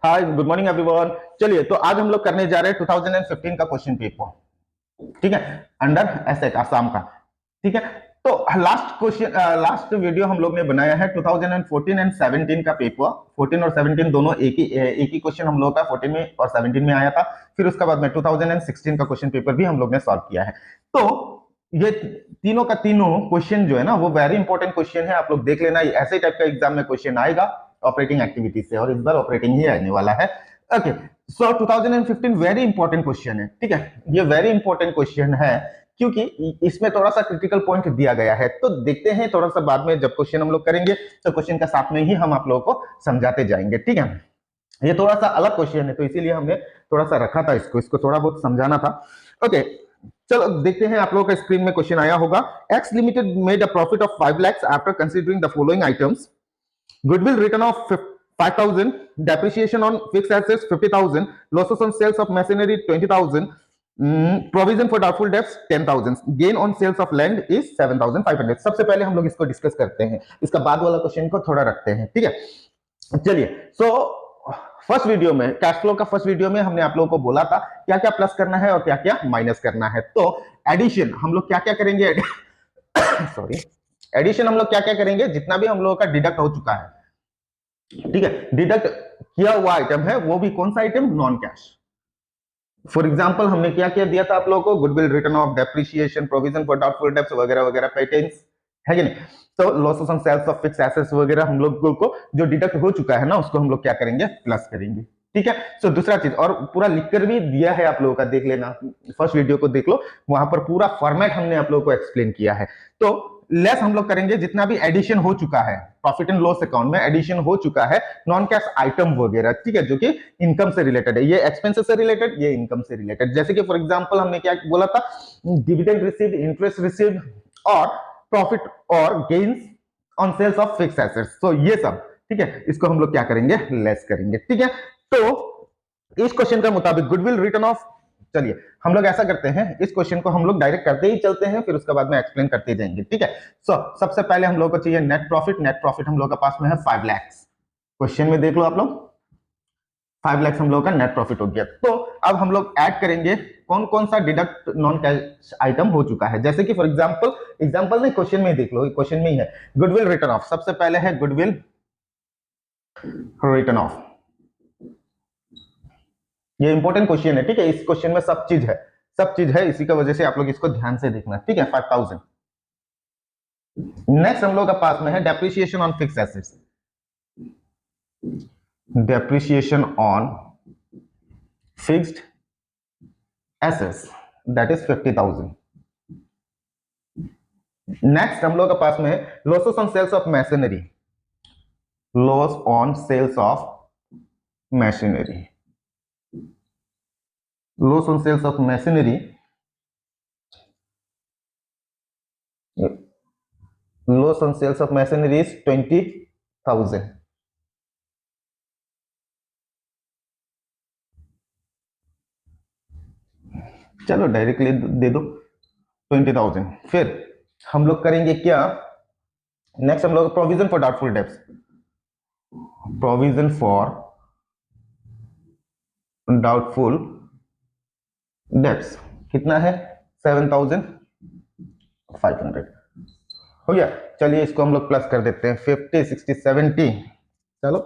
हाय, good morning everyone. चलिए, तो आज हम लोग करने जा रहे हैं 2015 का क्वेश्चन पेपर। ठीक है, अंडर एसेट आसाम का। ठीक है, तो लास्ट वीडियो हम लोग ने बनाया है 2014 एंड 17 का पेपर। 14 और 17 दोनों एक ही क्वेश्चन हम लोग का 14 में और 17 में आया था। फिर उसके बाद में 2016 का क्वेश्चन पेपर भी हम लोग ने सॉल्व किया है। तो ये तीनों का तीनों क्वेश्चन जो है ना, वो वेरी इंपॉर्टेंट क्वेश्चन है। आप लोग देख लेना, ऐसे टाइप का एग्जाम में क्वेश्चन आएगा ऑपरेटिंग एक्टिविटी से, और इस बार ऑपरेटिंग ही आने वाला है। ओके, सो 2015 वेरी इंपॉर्टेंट क्वेश्चन है। ठीक है, ये वेरी इंपॉर्टेंट क्वेश्चन है क्योंकि इसमें थोड़ा सा क्रिटिकल पॉइंट दिया गया है। तो देखते हैं थोड़ा सा बाद में जब क्वेश्चन हम लोग करेंगे तो क्वेश्चन का साथ में ही हम आप लोगों को समझाते जाएंगे। ठीक है, ये थोड़ा सा अलग क्वेश्चन है तो इसीलिए हमने थोड़ा सा रखा था इसको थोड़ा बहुत समझाना था। ओके, चलो देखते हैं। आप लोगों का स्क्रीन में क्वेश्चन आया होगा। X limited made a profit of 5 lakhs after considering the following items: goodwill written off 5,000, depreciation on fixed assets 50,000, losses on sales of machinery 20,000, provision for doubtful debts 10,000, gain on sales of land is 7,500। सबसे पहले हम लोग इसको discuss करते हैं, इसका बाद वाला क्वेश्चन को थोड़ा रखते हैं। ठीक है, चलिए। सो फर्स्ट वीडियो में, कैश फ्लो का फर्स्ट वीडियो में हमने आप लोगों को बोला था क्या क्या प्लस करना है और क्या क्या माइनस करना है। तो एडिशन हम लोग क्या क्या करेंगे सॉरी, एडिशन हम लोग क्या क्या करेंगे, जितना भी हम लोगों का डिडक्ट हो चुका है, ठीक है, डिडक्ट किया हुआ आइटम है, वो भी कौन सा item, non cash. For example हमने क्या क्या दिया था आप लोगों को, goodwill written off, depreciation, provision for doubtful debts वगैरह वगैरह, पेटेंट्स, है कि नहीं। तो losses on sales of fixed assets वगैरह हम लोग को जो डिडक्ट हो चुका है ना, उसको हम लोग क्या करेंगे, प्लस करेंगे। ठीक है, सो दूसरा चीज, और पूरा लिखकर भी दिया है आप लोगों का, देख लेना, फर्स्ट वीडियो को देख लो, वहां पर पूरा फॉर्मेट हमने आप लोगों को एक्सप्लेन किया है। तो लेस हम लोग करेंगे जितना भी एडिशन हो चुका है प्रॉफिट एंड लॉस अकाउंट में, एडिशन हो चुका है नॉन कैश आइटम वगैरह, ठीक है, जो कि इनकम से रिलेटेड है, ये एक्सपेंसेस से रिलेटेड, ये इनकम से रिलेटेड। जैसे कि फॉर एग्जांपल हमने क्या बोला था, डिविडेंड रिसीव्ड, इंटरेस्ट रिसीव्ड और प्रॉफिट और gains on sales of fixed assets. तो ये सब, ठीक है, इसको हम लोग क्या करेंगे, लेस करेंगे। ठीक है, तो इस क्वेश्चन के मुताबिक गुडविल रिटर्न ऑफ, चलिए हम लोग ऐसा करते हैं, इस क्वेश्चन को हम लोग डायरेक्ट करते ही चलते हैं, फिर उसके बाद में एक्सप्लेन करते जाएंगे। ठीक है, सो सबसे पहले हम लोग को चाहिए नेट प्रॉफिट। नेट प्रॉफिट हम लोग के पास में है 5 लाख। क्वेश्चन में देख लो आप लोग, 5 लाख हम लोग का नेट प्रॉफिट हो गया। तो अब हम लोग ऐड करेंगे कौन कौन सा डिडक्ट नॉन कैश आइटम हो चुका है। जैसे कि फॉर एग्जांपल नहीं, क्वेश्चन में ही देख लो, क्वेश्चन में ही है गुडविल रिटर्न ऑफ। सबसे पहले है गुडविल रिटर्न ऑफ, ये इंपॉर्टेंट क्वेश्चन है। ठीक है, इस क्वेश्चन में सब चीज है, सब चीज है, इसी की वजह से आप लोग इसको ध्यान से देखना। ठीक है, 5,000। नेक्स्ट हम लोग का पास में है depreciation on fixed assets. Depreciation on fixed assets that is 50,000। Next हम लोग का पास में है losses on sales of machinery. Loss on sales of machinery, loss on sales of machinery, loss on sales of machinery is 20,000। चलो directly दे दो 20,000। फिर हम लोग करेंगे क्या, नेक्स्ट हम लोग provision for doubtful debts. Provision for doubtful debts कितना है, 7,500 हो गया। चलिए इसको हम लोग प्लस कर देते हैं, 50, 60, 70। चलो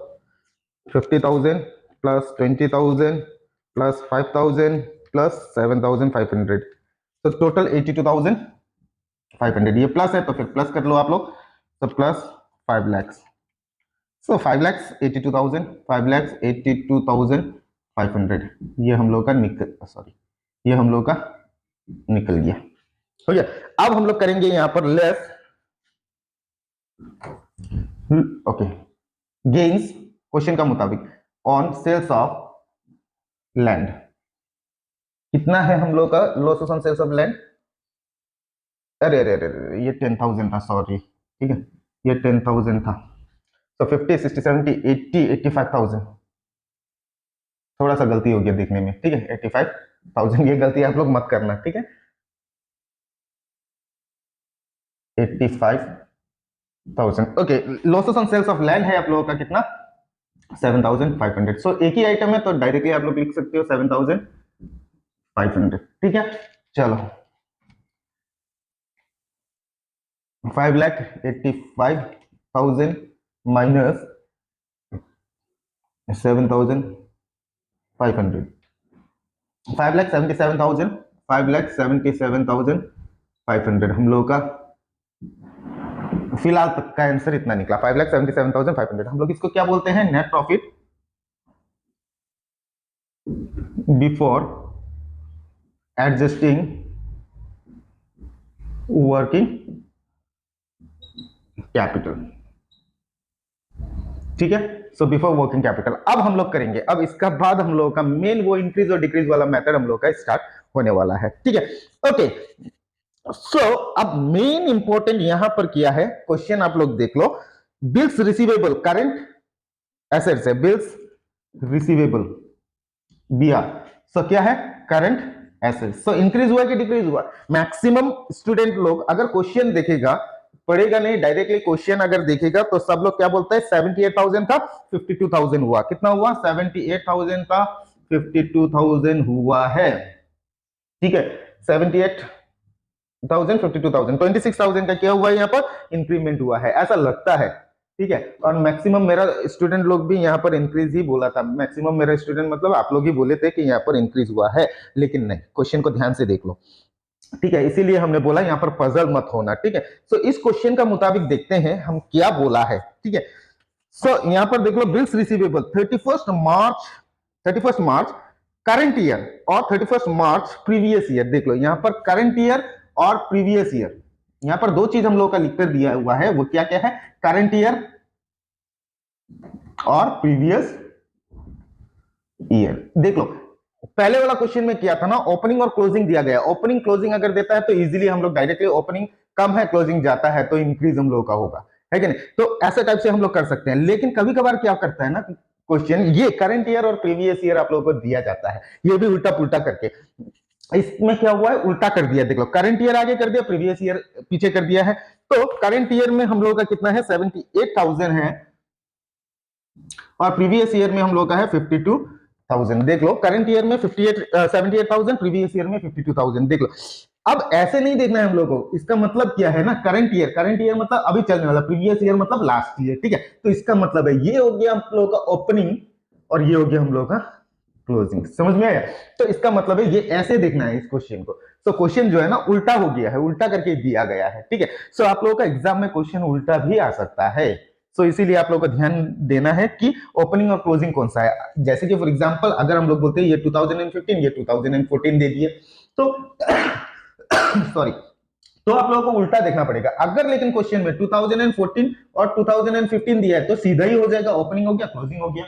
50,000 प्लस 20,000 प्लस 5,000 प्लस 7,500, तो टोटल 82,500। ये प्लस है तो फिर प्लस कर लो आप लोग, तो प्लस 5 लाख। सो 5 लाख 82,000, 5 लाख 82,500, ये हम लोग का ये हम लोग का निकल गया। हो गया। अब हम लोग करेंगे यहां पर लेस, ओके, गेन्स क्वेश्चन का मुताबिक ऑन सेल्स ऑफ लैंड। कितना है हम लोग का losses on sales of land, अरे अरे अरे ये 10,000 था, सॉरी। ठीक है, ये 10,000 था। तो 50, 60, 70, 80, 85,000, थोड़ा सा गलती हो गया देखने में। ठीक है, 85,000, ये गलती आप लोग मत करना। ठीक है, 85,000। Okay, losses on sales of land है आप लोगों का कितना, 7,500। सो एक ही आइटम है तो डायरेक्टली आप लोग लिख सकते हो 7,500। ठीक है, चलो 5,85,000 माइनस 7,500, 5,77,000, 5,77,500 हम लोगों का फिलहाल तक का आंसर इतना निकला, 5,77,500। हम लोग इसको क्या बोलते हैं, net profit before adjusting working capital. ठीक है, सो बिफोर वर्किंग कैपिटल। अब हम लोग करेंगे, अब इसका बाद हम लोगों का मेन वो इंक्रीज और डिक्रीज वाला मेथड हम लोग का स्टार्ट होने वाला है। ठीक है, ओके। सो अब मेन इंपॉर्टेंट यहां पर किया है क्वेश्चन, आप लोग देख लो, बिल्स रिसीवेबल करंट एसेट्स है, बिल्स रिसीवेबल बिया, सो क्या है, करंट एसेट्स। सो इंक्रीज हुआ कि डिक्रीज हुआ? मैक्सिमम स्टूडेंट लोग अगर क्वेश्चन देखेगा, पढ़ेगा नहीं, डायरेक्टली क्वेश्चन अगर देखेगा तो सब लोग क्या बोलते हैं, 78,000 था 52,000 हुआ। कितना हुआ? 78,000 था 52,000 हुआ है। ठीक है, 78,000 52,000, 26,000 का क्या हुआ है, यहाँ पर इंक्रीमेंट हुआ है, ऐसा लगता है। ठीक है, और मैक्सिमम मेरा स्टूडेंट लोग भी यहाँ पर इंक्रीज ही बोला था, मैक्सिमम मेरा स्टूडेंट मतलब आप लोग ही बोले थे कि यहाँ पर इंक्रीज हुआ है, लेकिन नहीं, क्वेश्चन को ध्यान से देख लो। ठीक है, इसीलिए हमने बोला यहाँ पर पजल मत होना। ठीक है, सो इस क्वेश्चन का मुताबिक देखते हैं हम क्या बोला है। ठीक है, सो यहाँ पर देख लो, बिल्स रिसीवेबल 31 मार्च करंट ईयर और 31 मार्च प्रीवियस ईयर। देख लो यहाँ पर करंट ईयर और प्रीवियस ईयर, यहाँ पर दो चीज हम लोग का लिख कर दिया हुआ है, वो क्या क्या है, करंट ईयर और प्रीवियस ईयर। देख लो, पहले वाला क्वेश्चन में किया था ना, ओपनिंग और क्लोजिंग दिया गया, ओपनिंग क्लोजिंग अगर देता है तो इजीली हम लोग डायरेक्टली, ओपनिंग कम है क्लोजिंग जाता है तो इंक्रीज हम लोग का होगा, है कि नहीं? तो ऐसे टाइप से हम लोग कर सकते हैं। लेकिन कभी कभार क्या करता है ना क्वेश्चन, ये करंट ईयर और प्रीवियस ईयर आप लोगों को दिया जाता है, ये भी उल्टा पुल्टा करके। इसमें क्या हुआ है, उल्टा कर दिया। देख लो, करंट ईयर आगे कर दिया, प्रीवियस ईयर पीछे कर दिया है। तो करंट ईयर में हम लोगों का कितना है, 78,000 है, और प्रीवियस ईयर में हम लोग का है 52,000। देख लो, करंट ईयर में 78,000, प्रीवियस ईयर में 52,000। देख लो, अब ऐसे नहीं देखना है हम लोग को, इसका मतलब क्या है ना, करंट ईयर मतलब अभी चलने वाला, प्रीवियस ईयर मतलब लास्ट ईयर। ठीक है, तो इसका मतलब है ये हो गया हम लोग का ओपनिंग और ये हो गया हम लोग का क्लोजिंग। समझ में आया? तो इसका मतलब है ये ऐसे देखना है इस क्वेश्चन को। सो क्वेश्चन जो है ना उल्टा हो गया है, उल्टा करके दिया गया है। ठीक है, सो आप लोगों का एग्जाम में क्वेश्चन उल्टा भी आ सकता है। सो इसीलिए आप लोगों को ध्यान देना है कि ओपनिंग और क्लोजिंग कौन सा है। जैसे कि फॉर एग्जांपल अगर हम लोग बोलते हैं ये 2015, ये 2014 दे दिए तो सॉरी, तो आप लोगों को उल्टा देखना पड़ेगा। अगर लेकिन क्वेश्चन में 2014 और 2015 दिया है तो सीधा ही हो जाएगा, ओपनिंग हो गया क्लोजिंग हो गया।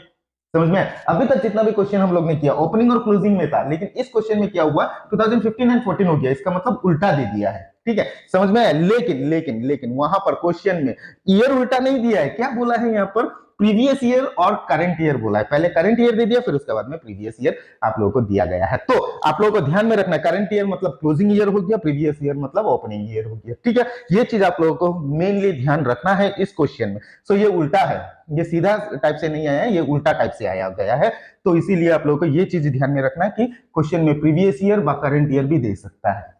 समझ में? अभी तक जितना भी क्वेश्चन हम लोग ने किया ओपनिंग और क्लोजिंग में था, लेकिन इस क्वेश्चन में क्या हुआ, 2015 एंड 14 हो गया, इसका मतलब उल्टा दे दिया है। ठीक है, समझ में आया? लेकिन लेकिन लेकिन वहां पर क्वेश्चन में ईयर उल्टा नहीं दिया है, क्या बोला है यहाँ पर, प्रीवियस ईयर और करंट ईयर बोला है। पहले करंट ईयर दे दिया, फिर उसके बाद में प्रीवियस ईयर आप लोगों को दिया गया है। तो आप लोगों को ध्यान में रखना है, करंट ईयर मतलब क्लोजिंग ईयर हो गया, प्रीवियस ईयर मतलब ओपनिंग ईयर हो गया। ठीक है, ये चीज आप लोगों को मेनली ध्यान रखना है इस क्वेश्चन में। सो ये उल्टा है, ये सीधा टाइप से नहीं आया है, ये उल्टा टाइप से आया गया है। तो इसीलिए आप लोगों को ये चीज ध्यान में रखना है कि क्वेश्चन में प्रीवियस ईयर व करंट ईयर भी दे सकता है।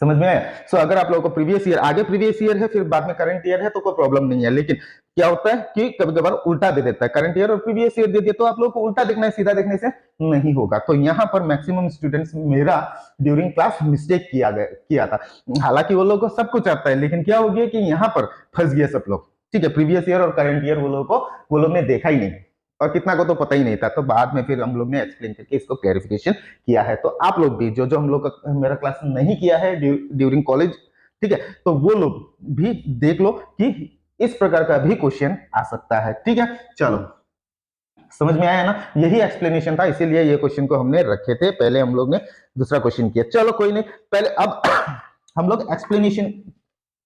समझ में आया? सो अगर आप लोगों को प्रीवियस ईयर, आगे प्रीवियस ईयर है फिर बाद में करंट ईयर है तो कोई प्रॉब्लम नहीं है। लेकिन क्या होता है कि कभी कभार उल्टा दे देता है, करंट ईयर और प्रीवियस ईयर दे दिया तो आप लोगों को उल्टा देखना है, सीधा देखने से नहीं होगा। तो यहाँ पर मैक्सिमम स्टूडेंट्स मेरा ड्यूरिंग क्लास मिस्टेक किया था। हालांकि वो लोगों को सब कुछ आता है, लेकिन क्या हो गया कि यहाँ पर फंस गए सब लोग। ठीक है, प्रीवियस ईयर और करंट ईयर वो लोग ने देखा ही नहीं, और कितना को तो पता ही नहीं था। तो बाद में फिर हम लोग ने एक्सप्लेन करके इसको क्लैरिफिकेशन किया है। तो आप लोग भी जो जो हम लोग का मेरा क्लास नहीं किया है ड्यूरिंग कॉलेज, ठीक है, तो वो लोग भी देख लो कि इस प्रकार का भी क्वेश्चन आ सकता है। ठीक है, चलो समझ में आया ना, यही एक्सप्लेनेशन था, इसीलिए ये क्वेश्चन को हमने रखे थे। पहले हम लोग ने दूसरा क्वेश्चन किया, चलो कोई नहीं, पहले अब हम लोग एक्सप्लेनेशन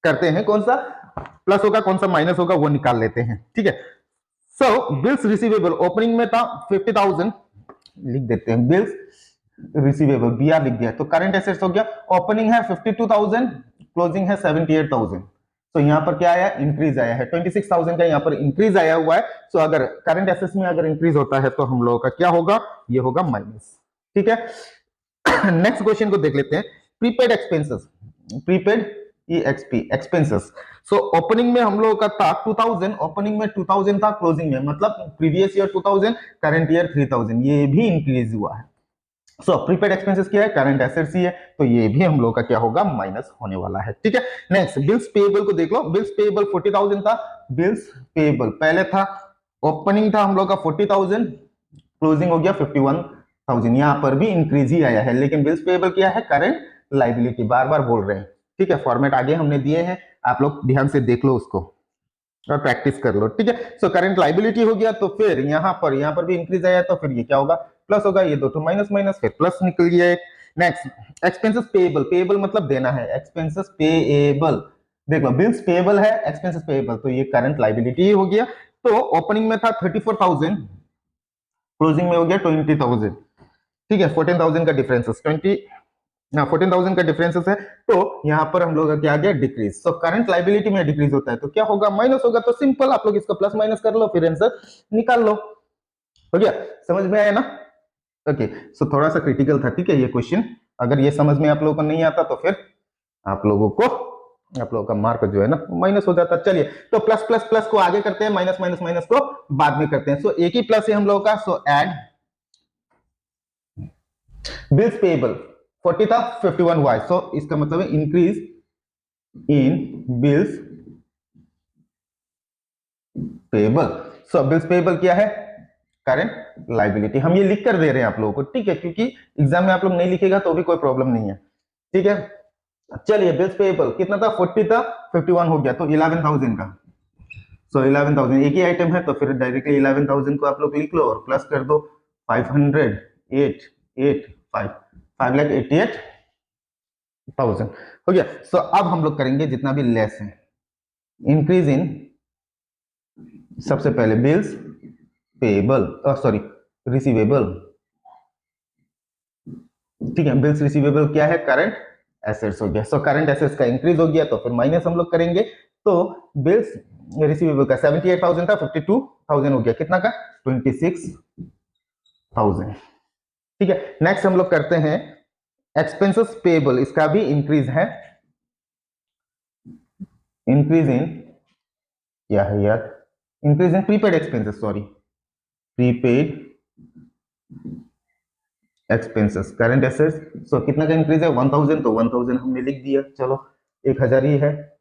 करते हैं, कौन सा प्लस होगा कौन सा माइनस होगा वो निकाल लेते हैं। ठीक है, सो बिल्स रिसीवेबल ओपनिंग में था 50,000, लिख देते हैं बिल्स रिसीवेबल, बीआर लिख दिया, तो करंट एसेट्स हो गया, ओपनिंग है 52,000, क्लोजिंग है 78,000। तो यहाँ पर क्या आया, इंक्रीज आया है, 26,000 का यहाँ पर इंक्रीज आया हुआ है। सो अगर करंट एसेट्स में अगर इंक्रीज होता है तो हम लोगों का क्या होगा, ये होगा माइनस। ठीक है। नेक्स्ट क्वेश्चन को देख लेते हैं, prepaid expenses, prepaid EXP expenses. So opening में हम लोगों का था 2000, ओपनिंग में 2000 था, क्लोजिंग में मतलब प्रीवियस ईयर 2000, करंट ईयर 3000, ये भी इंक्रीज हुआ है। सो प्रीपेड एक्सपेंसेस क्या है, करंट एसेट्स ही है, तो ये भी हम लोग का क्या होगा, माइनस होने वाला है। ठीक है। नेक्स्ट बिल्स पेएबल को देख लो, बिल्स पेएबल 40,000 था, बिल्स पेएबल पहले था, ओपनिंग था हम लोग का 40,000, क्लोजिंग हो गया 51,000, यहां पर भी इंक्रीज ही आया है, लेकिन बिल्स पेएबल क्या है, करंट लाइबिलिटी, बार बार बोल रहे हैं। ठीक है, फॉर्मेट आगे हमने दिए हैं, आप लोग ध्यान से देख लो उसको और प्रैक्टिस कर लो। ठीक है। सो करंट लाइबिलिटी हो गया, तो फिर यहाँ पर भी इंक्रीज आया, तो फिर ये क्या होगा, प्लस होगा, ये दो तो माइनस माइनस, फिर प्लस निकल गया एक। नेक्स्ट एक्सपेंसेस पेएबल, पेएबल मतलब देना है, एक्सपेंसेस पेएबल, देख लो बिल्स पेएबल है, एक्सपेंसेस पेएबल, तो ये करंट लाइबिलिटी हो गया। तो ओपनिंग में था 34,000, क्लोजिंग में हो गया 20,000। ठीक है, 14,000 का डिफरेंस, 14,000 का डिफरेंसेस है, तो यहाँ पर हम लोग का क्या आ गया, डिक्रीज। सो करंट लाइबिलिटी में डिक्रीज होता है तो क्या होगा, माइनस होगा, तो सिंपल आप लोग इसको प्लस माइनस कर लो, फिर आंसर निकाल लो। हो गया, समझ में आया ना। ओके, सो थोड़ा सा क्रिटिकल था। ठीक है, ये क्वेश्चन अगर ये समझ में आप लोगों को नहीं आता तो फिर आप लोगों का मार्क जो है ना माइनस हो जाता। चलिए, तो प्लस प्लस प्लस को आगे करते हैं, माइनस माइनस माइनस को बाद में करते हैं। सो एक ही प्लस है हम लोगों का, सो एड बिल्स पेएबल 40 था, 51 हुआ है, सो इसका मतलब है increase in bills payable. So bills payable क्या है, करंट लाइबिलिटी। हम ये लिख कर दे रहे हैं आप लोगों को, ठीक है, क्योंकि एग्जाम में आप लोग नहीं लिखेगा तो भी कोई प्रॉब्लम नहीं है। ठीक है, चलिए बिल्स पेएबल कितना था, 40 था, 51 हो गया, तो 11,000 का। सो 11,000 एक ही आइटम है, तो फिर डायरेक्टली 11,000 को आप लोग लिख लो और प्लस कर दो 500, 8, 8, 5, 5,88,000 हो गया। सो अब हम लोग करेंगे जितना भी लेस है, इंक्रीज इन, सबसे पहले बिल्स पेएबल, सॉरी रिसीवेबल। ठीक है, बिल्स रिसीवेबल क्या है, करंट एसेट्स हो गया। सो करंट एसेट्स का इंक्रीज हो गया, तो फिर माइनस हम लोग करेंगे, तो बिल्स रिसीवेबल का 78,000 था, 52,000 हो गया, कितना का, 26,000। ठीक है, नेक्स्ट हम लोग करते हैं एक्सपेंसेस पेएबल, इसका भी इंक्रीज है, इंक्रीज इन, क्या है यार, increase in prepaid expenses, sorry prepaid expenses, current assets. So कितना का इंक्रीज है, 1,000, तो 1,000 हमने लिख दिया, चलो 1,000 ही है।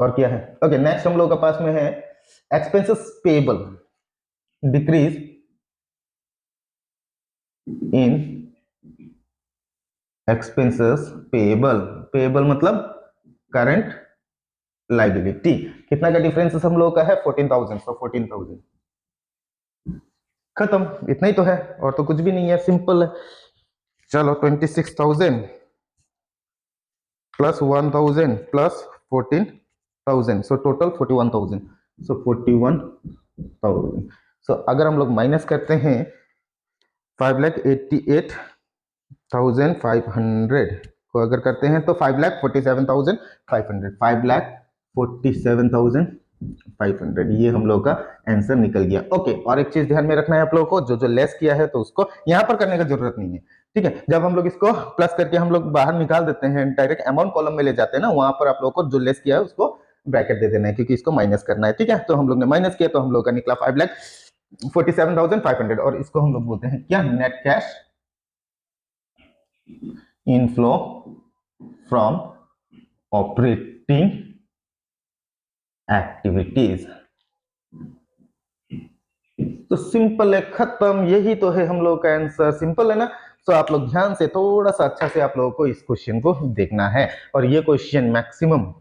और क्या है, ओके, नेक्स्ट हम लोग के पास में है expenses payable, decrease in expenses payable, payable मतलब करंट लाइबिलिटी। कितना का डिफरेंस हम लोग का है, 14,000, सो 14,000 खत्म, इतना ही तो है, और तो कुछ भी नहीं है, सिंपल है। चलो 26,000 प्लस 1,000 प्लस 14,000, सो टोटल 41,000, सो 41,000। सो अगर हम लोग माइनस करते हैं 5,88,500 को अगर करते हैं तो 5,47,500, 5,47,500, ये हम लोग का आंसर निकल गया। ओके, और एक चीज ध्यान में रखना है आप लोगों को, जो लेस किया है तो उसको यहां पर करने का जरूरत नहीं है। ठीक है, जब हम लोग इसको प्लस करके हम लोग बाहर निकाल देते हैं, डायरेक्ट अमाउंट कॉलम में ले जाते हैं ना, वहां पर आप लोगों को जो लेस किया है उसको ब्रैकेट दे देना है, क्योंकि इसको माइनस करना है। ठीक है, तो हम लोग ने माइनस किया, तो हम लोग का निकला 5,47,500, और इसको हम लोग बोलते हैं क्या, net cash inflow from operating activities. तो सिंपल है, खत्म, यही तो है हम लोग का आंसर, सिंपल है ना। तो आप लोग ध्यान से थोड़ा सा अच्छा से आप लोगों को इस क्वेश्चन को देखना है, और ये क्वेश्चन मैक्सिमम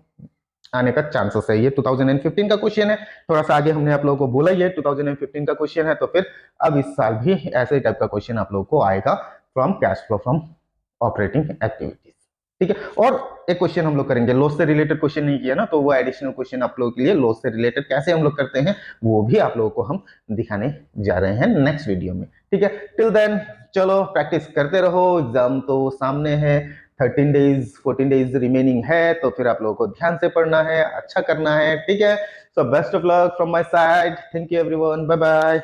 आने का चांसेस है। ये 2015 का क्वेश्चन है, थोड़ा सा आगे हमने आप लोगों को बोला, ये 2015 का क्वेश्चन है, तो फिर अब इस साल भी ऐसे टाइप का क्वेश्चन आप लोगों को आएगा from cash flow from operating activities. ठीक है। और एक क्वेश्चन हम लोग करेंगे, लॉस से रिलेटेड क्वेश्चन नहीं किया ना, तो वो एडिशनल क्वेश्चन आप लोगों के लिए लॉस से रिलेटेड कैसे हम लोग करते हैं वो भी आप लोगों को हम दिखाने जा रहे हैं नेक्स्ट वीडियो में। ठीक है, टिल देन चलो प्रैक्टिस करते रहो, एग्जाम तो सामने है, 13 डेज 14 डेज रिमेनिंग है, तो फिर आप लोगों को ध्यान से पढ़ना है, अच्छा करना है। ठीक है, so best of luck from my side, thank you everyone, bye bye.